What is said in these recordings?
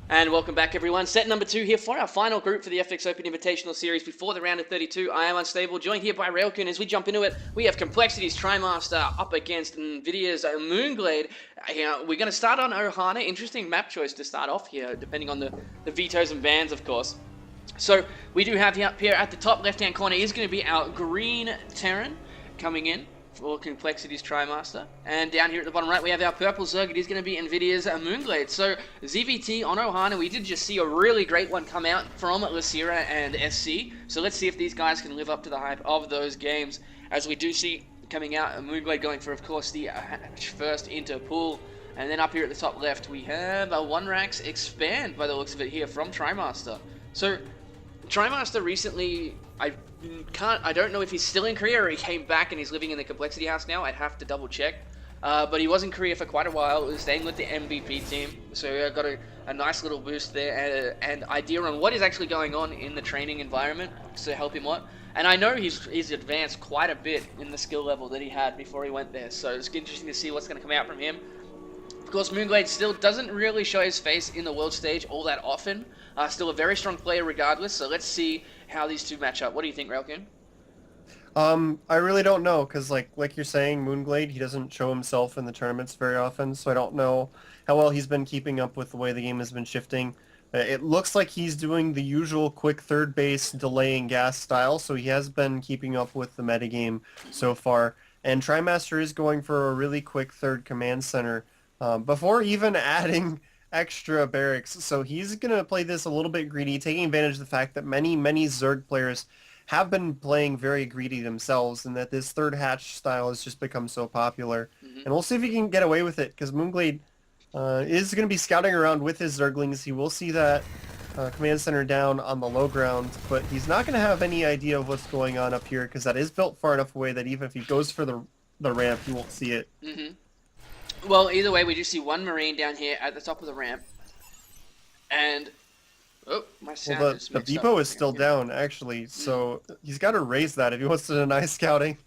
And welcome back, everyone. Set number 2 here for our final group for the FX Open Invitational Series before the round of 32. I am Unstable, joined here by Railkun. As we jump into it, we have Complexity's Trimaster up against Nvidia's Moonglade. We're going to start on Ohana. Interesting map choice to start off here, depending on the vetoes and bans, of course. So we do have up here at the top left-hand corner is going to be our green Terran coming in for Complexity's Trimaster. And down here at the bottom right, we have our purple Zerg. It is going to be Nvidia's Moonglade. So ZVT on Ohana, we did just see a really great one come out from Lysira and SC. So let's see if these guys can live up to the hype of those games. As we do see coming out, Moonglade going for, of course, the first into pool. And then up here at the top left, we have a One Rax Expand, by the looks of it here, from Trimaster. So Trimaster recently, I don't know if he's still in Korea or he came back and he's living in the Complexity House now. I'd have to double check. But he was in Korea for quite a while, staying with the MVP team. So got a nice little boost there and idea on what is actually going on in the training environment to help him out. And I know he's advanced quite a bit in the skill level that he had before he went there. So it's interesting to see what's going to come out from him. Of course, Moonglade still doesn't really show his face in the world stage all that often. Still a very strong player regardless, so let's see how these two match up. What do you think, Railkun? I really don't know, because like you're saying, Moonglade, he doesn't show himself in the tournaments very often, so I don't know how well he's been keeping up with the way the game has been shifting. It looks like he's doing the usual quick third base delaying gas style, so he has been keeping up with the metagame so far. And Trimaster is going for a really quick third command center before even adding extra barracks. So he's going to play this a little bit greedy, taking advantage of the fact that many Zerg players have been playing very greedy themselves, and that this third hatch style has just become so popular. And we'll see if he can get away with it, because Moonglade is going to be scouting around with his Zerglings. He will see that command center down on the low ground, but he's not going to have any idea of what's going on up here, because that is built far enough away that even if he goes for the ramp, he won't see it. Well, either way, we do see one Marine down here at the top of the ramp. And... oh, my sound just the mixed up. depot is still down, actually, so he's got to raise that if he wants to deny scouting.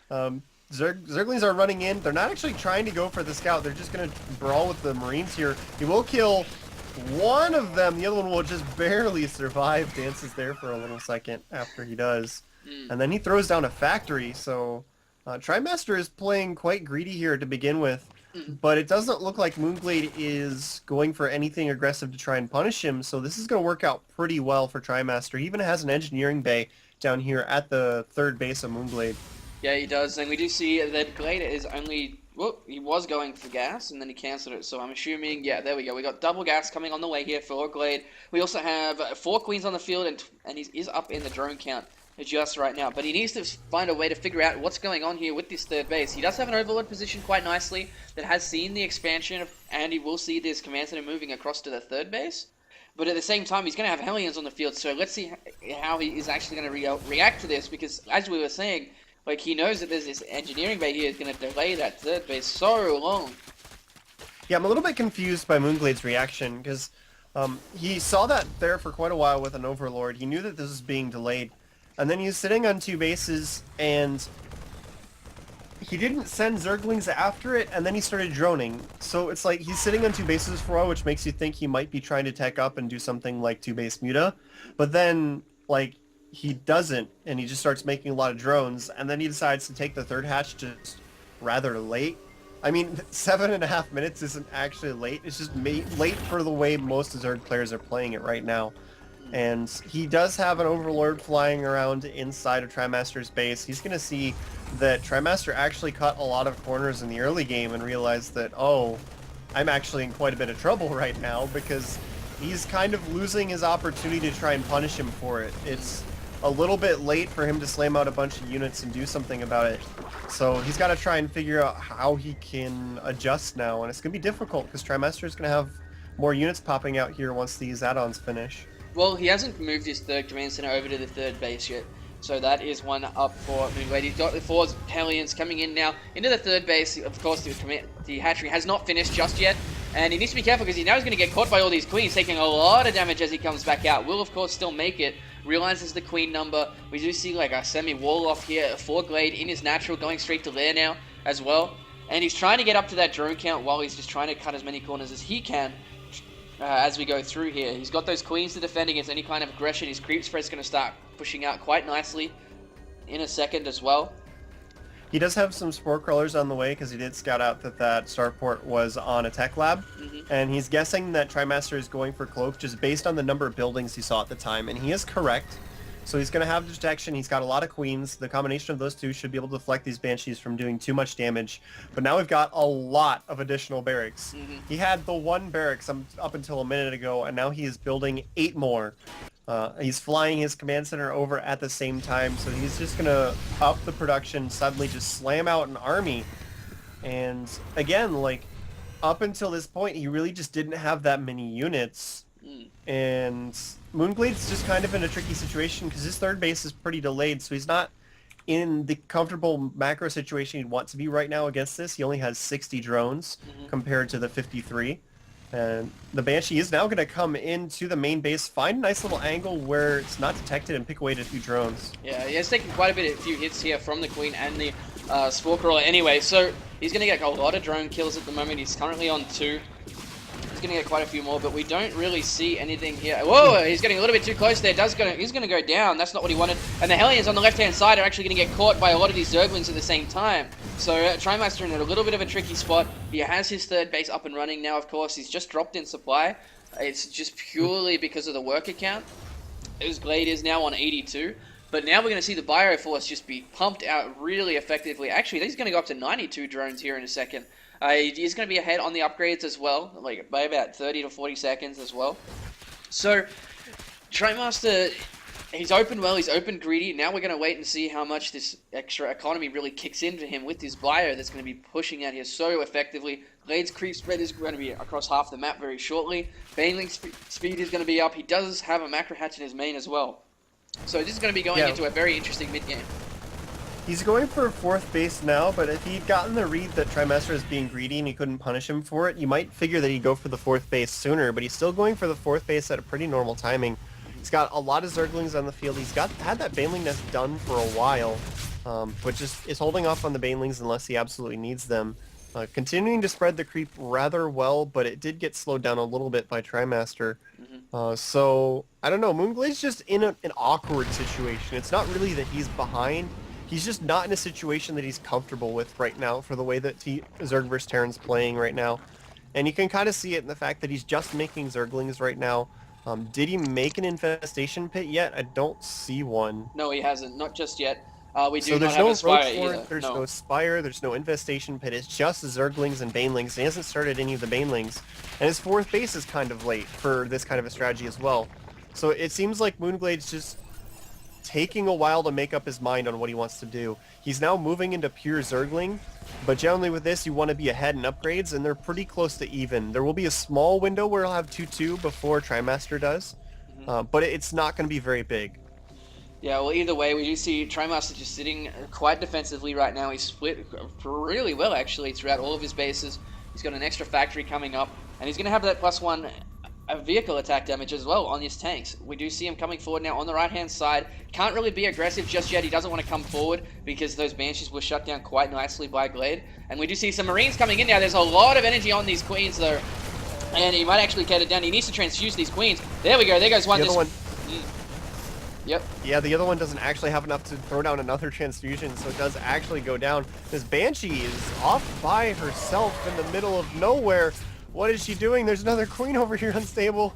Zerglings are running in. They're not actually trying to go for the scout. They're just going to brawl with the Marines here. He will kill one of them. The other one will just barely survive. Dances there for a little second after he does. And then he throws down a factory, so Trimaster is playing quite greedy here to begin with. But it doesn't look like Moonglade is going for anything aggressive to try and punish him, so this is going to work out pretty well for Trimaster. He even has an engineering bay down here at the third base of Moonglade. Yeah, he does, and we do see that Glade is only... well, he was going for gas, and then he cancelled it, so I'm assuming... yeah, there we go. We got double gas coming on the way here for Glade. We also have 4 queens on the field, and he is up in the drone count just right now. But he needs to find a way to figure out what's going on here with this third base. He does have an overlord position quite nicely that has seen the expansion, and he will see this command center moving across to the third base. But at the same time, he's going to have Hellions on the field, so let's see how he is actually going to react to this, because as we were saying, like, he knows that there's this engineering bay here is going to delay that third base so long. Yeah, I'm a little bit confused by Moonglade's reaction, because he saw that there for quite a while with an overlord. He knew that this was being delayed. And then he's sitting on 2 bases, and he didn't send Zerglings after it, and then he started droning. So it's like he's sitting on 2 bases for a while, which makes you think he might be trying to tech up and do something like 2-base muta. But then, like, he doesn't, and he just starts making a lot of drones, and then he decides to take the third hatch just rather late. I mean, 7.5 minutes isn't actually late. It's just late for the way most Zerg players are playing it right now. And he does have an overlord flying around inside of Trimaster's base. He's going to see that Trimaster actually cut a lot of corners in the early game and realize that, oh, I'm actually in quite a bit of trouble right now, because he's kind of losing his opportunity to try and punish him for it. It's a little bit late for him to slam out a bunch of units and do something about it. So he's got to try and figure out how he can adjust now, and it's going to be difficult because Trimaster is going to have more units popping out here once these add-ons finish. Well, he hasn't moved his third command center over to the third base yet, so that is one up for Moonglade. He's got the 4 Hellions coming in now into the third base. Of course, the hatchery has not finished just yet, and he needs to be careful because he now is going to get caught by all these queens, taking a lot of damage as he comes back out. Will, of course, still make it. Realizes the queen number. We do see like a semi-wall off here for Glade in his natural, going straight to lair now as well. And he's trying to get up to that drone count while he's just trying to cut as many corners as he can. as we go through here. He's got those queens to defend against any kind of aggression. His creep spread's going to start pushing out quite nicely in a second as well. He does have some spore crawlers on the way because he did scout out that starport was on a tech lab. And he's guessing that Trimaster is going for cloak just based on the number of buildings he saw at the time. And he is correct. So he's going to have detection. He's got a lot of queens. The combination of those two should be able to deflect these banshees from doing too much damage. But now we've got a lot of additional barracks. He had the one barracks up until a minute ago, and now he is building 8 more. He's flying his command center over at the same time, so he's just going to up the production, suddenly just slam out an army. And again, like, up until this point, he really just didn't have that many units. And Moonglade's just kind of in a tricky situation because his third base is pretty delayed, so he's not in the comfortable macro situation he'd want to be right now against this. He only has 60 drones compared to the 53. And the Banshee is now going to come into the main base, find a nice little angle where it's not detected, and pick away at a few drones. Yeah, he has taken quite a few hits here from the Queen and the Spore Crawler anyway, so he's going to get a lot of drone kills at the moment. He's currently on 2. He's going to get quite a few more, but we don't really see anything here. Whoa, he's getting a little bit too close there. He's going to go down. That's not what he wanted. And the Hellions on the left-hand side are actually going to get caught by a lot of these Zerglings at the same time. So Trimaster in a little bit of a tricky spot. He has his third base up and running now, of course. He's just dropped in supply. It's just purely because of the worker count. His Glade is now on 82. But now we're going to see the Bioforce just be pumped out really effectively. Actually, he's going to go up to 92 drones here in a second. He's going to be ahead on the upgrades as well, like by about 30 to 40 seconds as well. So, Trimaster, he's opened well, he's opened greedy. Now we're going to wait and see how much this extra economy really kicks in for him with his bio that's going to be pushing out here so effectively. Glade's creep spread is going to be across half the map very shortly. Baneling's speed is going to be up. He does have a macro hatch in his main as well. So this is going to be going into a very interesting mid-game. He's going for 4th base now, but if he'd gotten the read that Trimaster is being greedy and he couldn't punish him for it, you might figure that he'd go for the 4th base sooner, but he's still going for the 4th base at a pretty normal timing. He's got a lot of Zerglings on the field. He's had that Baneling nest done for a while, but just is holding off on the Banelings unless he absolutely needs them. Continuing to spread the creep rather well, but it did get slowed down a little bit by Trimaster. So, I don't know, Moonglade's just in an awkward situation. It's not really that he's behind. He's just not in a situation that he's comfortable with right now for the way that Zerg vs. Terran's playing right now. And you can kind of see it in the fact that he's just making Zerglings right now. Did he make an infestation pit yet? I don't see one. No, he hasn't. Not just yet. We do so not have a Spire either. There's no Spire, there's no infestation pit. It's just Zerglings and Banelings. He hasn't started any of the Banelings. And his 4th base is kind of late for this kind of a strategy as well. So it seems like Moonglade's just taking a while to make up his mind on what he wants to do. He's now moving into pure Zergling, but generally with this you want to be ahead in upgrades, and they're pretty close to even. There will be a small window where he'll have 2-2 before Trimaster does, but it's not going to be very big. Yeah, well, either way, we do see Trimaster just sitting quite defensively right now. He's split really well, actually, throughout all of his bases. He's got an extra factory coming up, and he's going to have that +1 vehicle attack damage as well on his tanks. We do see him coming forward now on the right-hand side. Can't really be aggressive just yet. He doesn't want to come forward because those Banshees were shut down quite nicely by Glade. And we do see some Marines coming in now. There's a lot of energy on these Queens, though. And he might actually get it down. He needs to transfuse these Queens. There we go. There goes one. The other one. Yep. Yeah, the other one doesn't actually have enough to throw down another transfusion, so it does actually go down. This Banshee is off by herself in the middle of nowhere. What is she doing? There's another Queen over here unstable.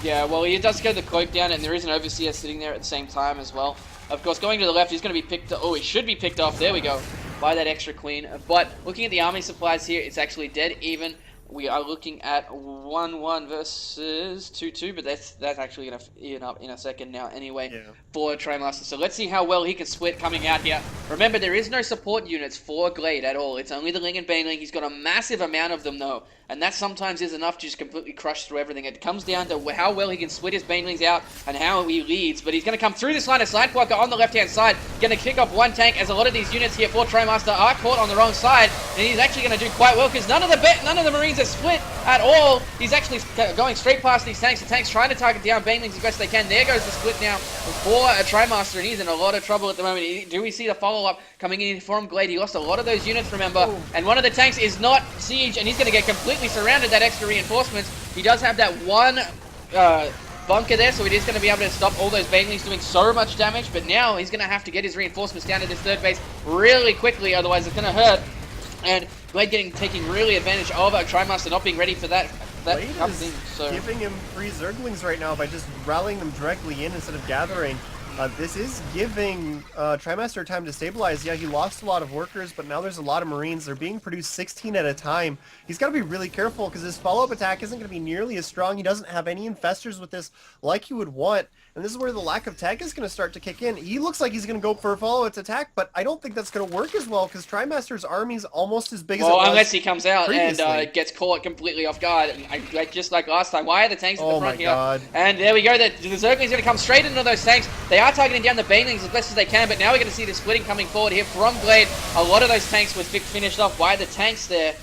Yeah, well, he does get the cloak down, and there is an Overseer sitting there at the same time as well. Of course, going to the left, he's going to be picked... Oh, he should be picked off. There we go. By that extra Queen. But looking at the army supplies here, it's actually dead even. We are looking at 1-1 versus 2-2, but that's actually going to even up in a second now anyway for Trimaster. So let's see how well he can split coming out here. Remember, there is no support units for Glade at all. It's only the Ling and Baneling. He's got a massive amount of them, though, and that sometimes is enough to just completely crush through everything. It comes down to how well he can split his Banelings out and how he leads, but he's going to come through this line of Slide Blocker on the left-hand side, going to kick off one tank as a lot of these units here for Trimaster are caught on the wrong side, and he's actually going to do quite well because none of the Marines sees a split at all. He's actually going straight past these tanks. The tanks trying to target down banelings as best they can. There goes the split now for a Trimaster, and he's in a lot of trouble at the moment. Do we see the follow-up coming in from Glade? He lost a lot of those units, remember, and one of the tanks is not Siege, and he's going to get completely surrounded. That extra reinforcements. He does have that one bunker there, so it is going to be able to stop all those banelings doing so much damage, but now he's going to have to get his reinforcements down to this third base really quickly, otherwise it's going to hurt. And Glade taking really advantage of a Trimaster not being ready for that Glade kind of is thing. So giving him free Zerglings right now by just rallying them directly in instead of gathering. This is giving Trimaster time to stabilize. Yeah, he lost a lot of workers, but now there's a lot of Marines. They're being produced 16 at a time. He's got to be really careful because his follow-up attack isn't going to be nearly as strong. He doesn't have any infestors with this like he would want. And this is where the lack of tech is going to start to kick in. He looks like he's going to go for a follow-up attack, but I don't think that's going to work as well because Trimaster's army is almost as big as it was unless he comes out previously. and gets caught completely off guard. And just like last time. Why are the tanks at the front here? God. And there we go. The Zergling's going to come straight into those tanks. They are targeting down the banelings as best as they can, but now we're going to see the splitting coming forward here from Glade. A lot of those tanks were finished off by the tanks there.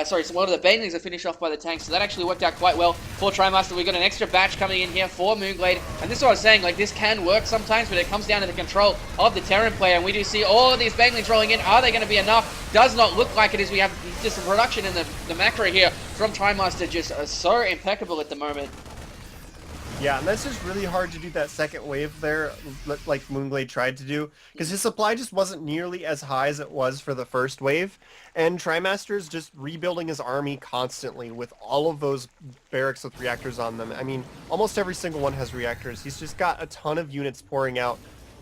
Sorry, so a lot of the banelings are finished off by the tanks, so that actually worked out quite well for Trimaster. We've got an extra batch coming in here for Moonglade, and this is what I was saying, like, this can work sometimes, but it comes down to the control of the Terran player, and we do see all of these banelings rolling in. Are they going to be enough? Does not look like it, as we have just some production in the macro here from Trimaster, just so impeccable at the moment. Yeah, and that's just really hard to do that second wave there, like Moonglade tried to do, because his supply just wasn't nearly as high as it was for the first wave, and Trimaster's just rebuilding his army constantly with all of those barracks with reactors on them. I mean, almost every single one has reactors. He's just got a ton of units pouring out,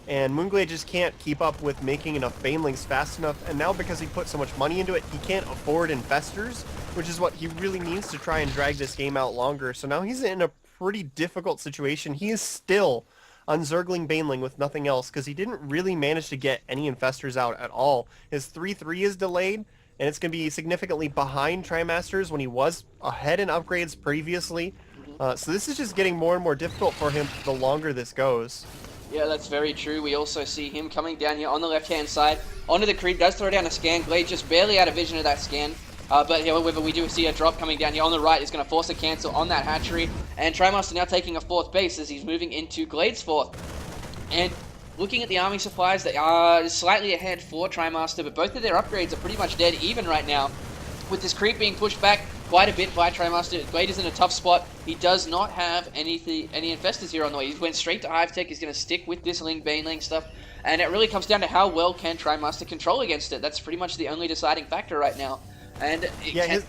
and Moonglade just can't keep up with making enough banelings fast enough, and now because he put so much money into it, he can't afford infestors, which is what he really needs to try and drag this game out longer. So now he's in a pretty difficult situation. He is still on Zergling Baneling with nothing else because he didn't really manage to get any infestors out at all. His 3-3 is delayed, and it's going to be significantly behind Trimaster's when he was ahead in upgrades previously. So this is just getting more and more difficult for him the longer this goes. Yeah, that's very true. We also see him coming down here on the left-hand side. Onto the creep, does throw down a scan. Glade just barely out of vision of that scan. But however, we do see a drop coming down here on the right. Is going to force a cancel on that hatchery. And Trimaster now taking a fourth base as he's moving into Glade's fourth. And looking at the army supplies, they are slightly ahead for Trimaster, but both of their upgrades are pretty much dead even right now. With this creep being pushed back quite a bit by Trimaster, Glade is in a tough spot. He does not have any infestors here on the way. He went straight to Hive Tech. He's going to stick with this Baneling stuff. And it really comes down to how well can Trimaster control against it. That's pretty much the only deciding factor right now. And yeah,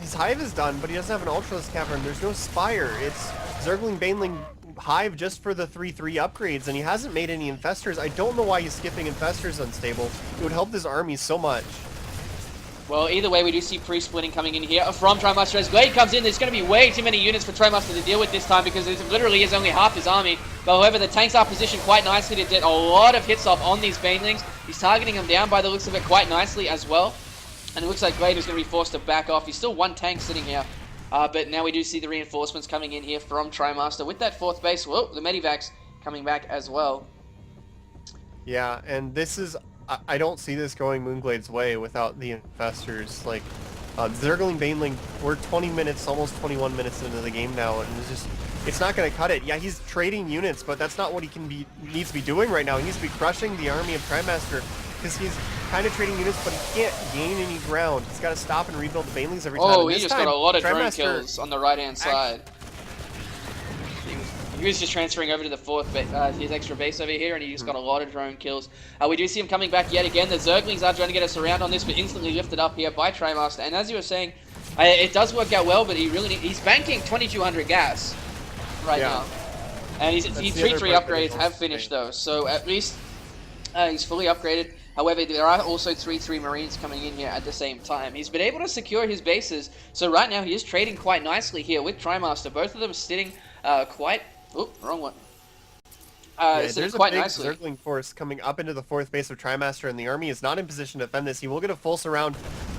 his Hive is done, but he doesn't have an Ultralisk Cavern. There's no Spire. It's Zergling Baneling Hive just for the 3-3 upgrades, and he hasn't made any infestors. I don't know why he's skipping infestors unstable. It would help his army so much. Well, either way, we do see pre-splitting coming in here from Trimaster. As Glade comes in, there's going to be way too many units for Trimaster to deal with this time because it literally is only half his army. But however, the tanks are positioned quite nicely to get a lot of hits off on these Banelings. He's targeting them down by the looks of it quite nicely as well. And it looks like Glade is going to be forced to back off. He's still one tank sitting here. But now we do see the reinforcements coming in here from Trimaster. With that fourth base, whoa, the Medivacs coming back as well. Yeah, and this is... I don't see this going Moonglade's way without the infestors. Like, Zergling Baneling, we're 20 minutes, almost 21 minutes into the game now, and it's not going to cut it. Yeah, he's trading units, but that's not what he needs to be doing right now. He needs to be crushing the army of Trimaster, because he's kind of trading units, but he can't gain any ground. He's got to stop and rebuild the Banelings every time. Oh, he just got a lot of drone kills on the right-hand side. He was just transferring over to the fourth, his extra base over here, and he just got a lot of drone kills. We do see him coming back yet again. The Zerglings are trying to get us around on this, but instantly lifted up here by Trimaster. And as you were saying, it does work out well, but he's banking 2,200 gas right now. And his 3-3 upgrades have finished though, so at least he's fully upgraded. However, there are also 3-3 Marines coming in here at the same time. He's been able to secure his bases, so right now he is trading quite nicely here with Trimaster. Both of them sitting quite... Oh, wrong one. There's a quite big nicely. Zergling force coming up into the fourth base of Trimaster, and the army is not in position to defend this. He will get a full surround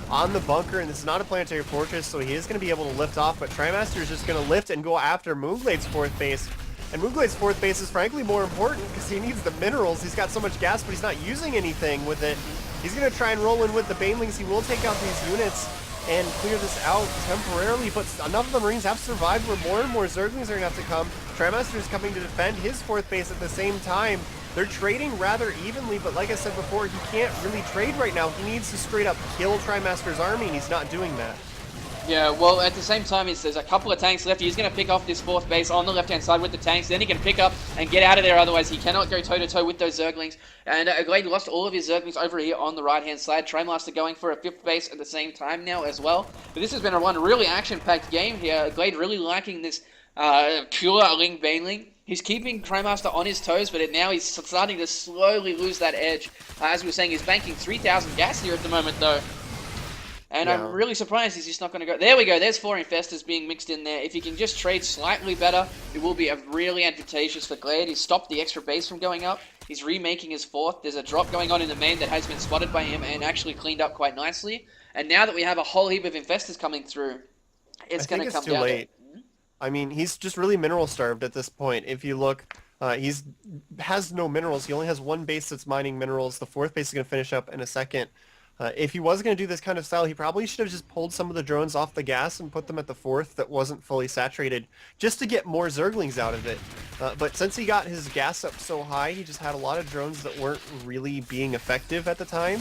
on the bunker, and this is not a planetary fortress, so he is going to be able to lift off, but Trimaster is just going to lift and go after Moonglade's fourth base. And Moonglade's fourth base is frankly more important because he needs the minerals. He's got so much gas, but he's not using anything with it. He's going to try and roll in with the Banelings. He will take out these units. and clear this out temporarily, but enough of the Marines have survived where more and more Zerglings are going to have to come. Trimaster is coming to defend his 4th base at the same time. They're trading rather evenly, but like I said before, he can't really trade right now. He needs to straight up kill Trimaster's army, and he's not doing that. Yeah, well, at the same time, there's a couple of tanks left. He's going to pick off this 4th base on the left-hand side with the tanks. Then he can pick up and get out of there. Otherwise, he cannot go toe-to-toe with those Zerglings. And Glade lost all of his Zerglings over here on the right-hand side. Trimaster going for a 5th base at the same time now as well. But this has been one really action-packed game here. Glade really liking this pure Ling Baneling. He's keeping Trimaster on his toes, but now he's starting to slowly lose that edge. As we were saying, he's banking 3,000 gas here at the moment, though. And I'm really surprised he's just not going to go. There we go. There's 4 Infestors being mixed in there. If he can just trade slightly better, it will be really advantageous for Glade. He's stopped the extra base from going up. He's remaking his 4th. There's a drop going on in the main that has been spotted by him and actually cleaned up quite nicely. And now that we have a whole heap of Infestors coming through, it's going to come down. Too late. I mean, he's just really mineral starved at this point. If you look, has no minerals. He only has 1 base that's mining minerals. The 4th base is going to finish up in a second. If he was going to do this kind of style, he probably should have just pulled some of the drones off the gas and put them at the 4th that wasn't fully saturated, just to get more Zerglings out of it. But since he got his gas up so high, he just had a lot of drones that weren't really being effective at the time.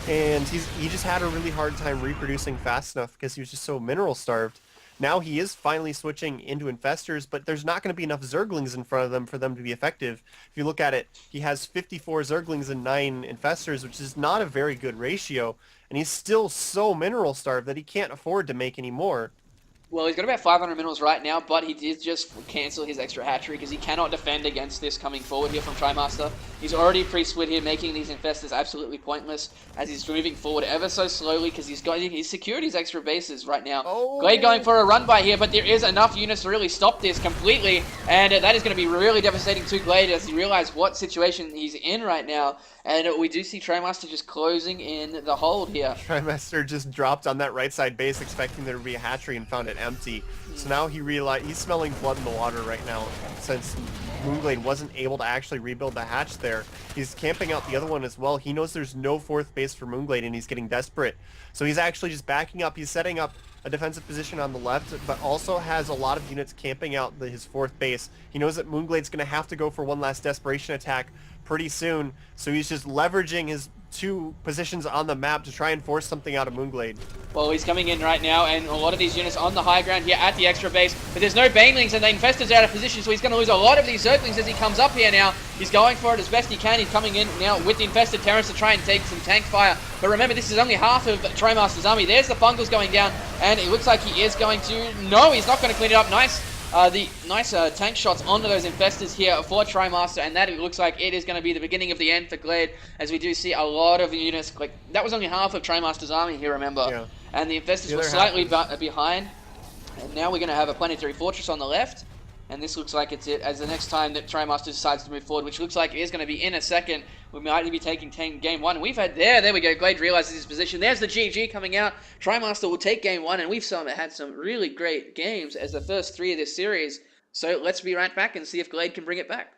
And he just had a really hard time reproducing fast enough because he was just so mineral starved. Now he is finally switching into Infestors, but there's not going to be enough Zerglings in front of them for them to be effective. If you look at it, he has 54 Zerglings and 9 Infestors, which is not a very good ratio, and he's still so mineral starved that he can't afford to make any more. Well, he's got about 500 minerals right now, but he did just cancel his extra hatchery because he cannot defend against this coming forward here from Trimaster. He's already pre-split here, making these Infestors absolutely pointless as he's moving forward ever so slowly because he's secured his extra bases right now. Oh. Glade going for a run by here, but there is enough units to really stop this completely, and that is going to be really devastating to Glade as he realizes what situation he's in right now. And we do see Trimaster just closing in the hold here. Trimaster just dropped on that right side base expecting there to be a hatchery and found it empty. So now he realized he's smelling blood in the water right now since Moonglade wasn't able to actually rebuild the hatch there. He's camping out the other one as well. He knows there's no 4th base for Moonglade and he's getting desperate. So he's actually just backing up. He's setting up a defensive position on the left, but also has a lot of units camping out his 4th base. He knows that Moonglade's going to have to go for one last desperation attack pretty soon, so he's just leveraging his 2 positions on the map to try and force something out of Moonglade. Well, he's coming in right now, and a lot of these units on the high ground here at the extra base, but there's no Banelings, and the Infestors are out of position, so he's going to lose a lot of these Zerglings as he comes up here now. He's going for it as best he can. He's coming in now with the Infested Terrans to try and take some tank fire, but remember, this is only half of Trimaster's army. There's the Fungals going down, and it looks like he is going to... No, he's not going to clean it up. Nice. The nice tank shots onto those Infestors here for Trimaster, and that it looks like it is going to be the beginning of the end for Glade, as we do see a lot of units. Like, that was only half of Trimaster's army here, remember? Yeah. And the Infestors were slightly behind. And now we're going to have a Planetary Fortress on the left. And this looks like it's it, as the next time that Trimaster decides to move forward, which looks like it is going to be in a second, we might be taking game 1. And we've had, there we go, Glade realizes his position. There's the GG coming out. Trimaster will take game 1, and we've had some really great games as the first 3 of this series. So let's be right back and see if Glade can bring it back.